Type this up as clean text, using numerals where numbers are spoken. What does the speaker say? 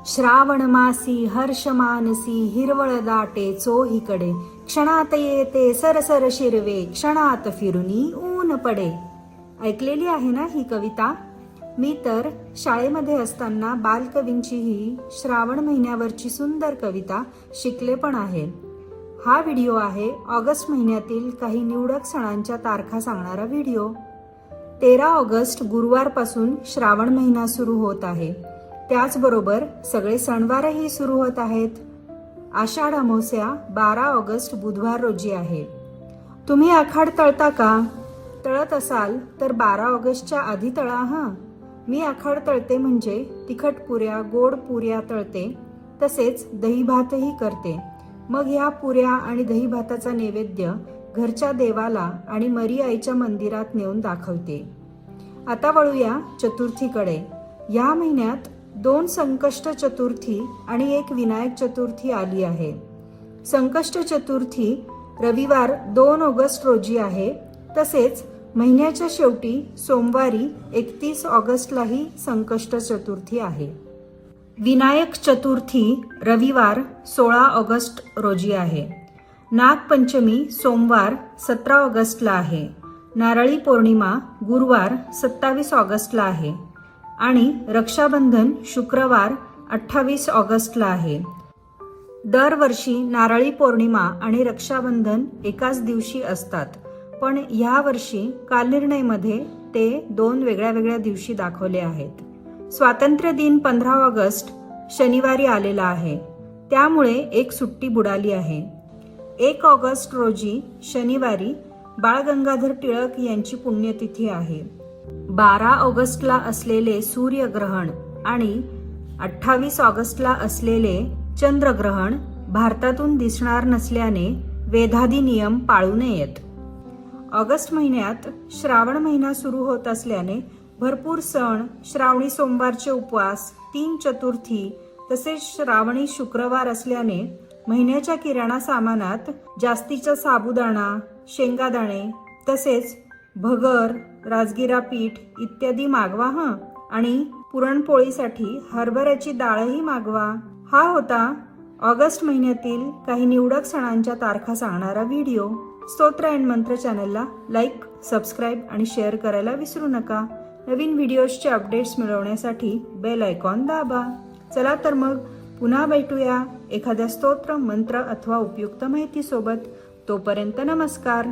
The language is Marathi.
श्रावण मासी हर्ष मानसी हिरवळ दाटे चोहीकडे, क्षणात येते सरसर शिरवे, क्षणात फिरुनी ऊन पडे. ऐकलेली आहे ना ही कविता? मी तर शाळेमध्ये असताना बालकवींची ही श्रावण महिन्यावरची सुंदर कविता शिकले पण आहे. हा व्हिडिओ आहे ऑगस्ट महिन्यातील काही निवडक सणांच्या तारखा सांगणारा व्हिडिओ. 13 ऑगस्ट गुरुवारपासून श्रावण महिना सुरू होत आहे. त्याचबरोबर सगळे सणवारही सुरू होत आहेत. आषाढ अमावस्या 12 ऑगस्ट बुधवार रोजी आहे. तुम्ही आखाड तळता का? तळत असाल तर 12 ऑगस्टच्या आधी तळा हां. मी आखाड तळते म्हणजे तिखट पुऱ्या, गोड पुऱ्या तळते, तसेच दही भातही करते. मग ह्या पुऱ्या आणि दही भाताचा नैवेद्य घरच्या देवाला आणि मरी आईच्या मंदिरात नेऊन दाखवते. आता वळूया चतुर्थीकडे. या महिन्यात 2 संकष्ट चतुर्थी आणि 1 विनायक चतुर्थी आली आहे. संकष्ट चतुर्थी रविवार 2 ऑगस्ट रोजी आहे. तसेच महिन्याच्या शेवटी सोमवारी 31 ऑगस्टलाही संकष्ट चतुर्थी आहे. विनायक चतुर्थी रविवार 16 ऑगस्ट रोजी आहे. नागपंचमी सोमवार 17 ऑगस्टला आहे. नारळी पौर्णिमा गुरुवार 27 ऑगस्टला आहे आणि रक्षाबंधन शुक्रवार 28 ऑगस्टला आहे. दरवर्षी नारळी पौर्णिमा आणि रक्षाबंधन एकाच दिवशी असतात, पण ह्या वर्षी कालनिर्णयमध्ये ते 2 वेगळ्या दिवशी दाखवले आहेत. स्वातंत्र्य दिन 15 ऑगस्ट शनिवारी आलेला आहे, त्यामुळे एक सुट्टी बुडाली आहे. 1 ऑगस्ट रोजी शनिवारी बाळ गंगाधर टिळक यांची पुण्यतिथी आहे. 12 ऑगस्टला असलेले सूर्यग्रहण आणि 28 ऑगस्टला असलेले चंद्रग्रहण भारतातून दिसणार नसल्याने वेधादी नियम पाळू नयेत. ऑगस्ट महिन्यात श्रावण महिना सुरू होत असल्याने भरपूर सण, श्रावणी सोमवारचे उपवास, 3 चतुर्थी तसेच श्रावणी शुक्रवार असल्याने महिन्याच्या किराणा सामानात जास्तीचा साबुदाणा, शेंगादाणे तसेच भगर, राजगिरा पीठ इत्यादी मागवा हं. आणि पुरणपोळीसाठी हरभऱ्याची डाळही मागवा. हा होता ऑगस्ट महिन्यातील काही निवडक सणांच्या तारखा सांगणारा व्हिडिओ. स्तोत्र अँड मंत्र चॅनलला लाईक, सबस्क्राईब आणि शेअर करायला विसरू नका. नवीन व्हिडिओजचे अपडेट्स मिळवण्यासाठी बेल आयकॉन दाबा. चला तर मग पुन्हा भेटूया एखाद्या स्तोत्र, मंत्र अथवा उपयुक्त माहितीसोबत. तोपर्यंत नमस्कार.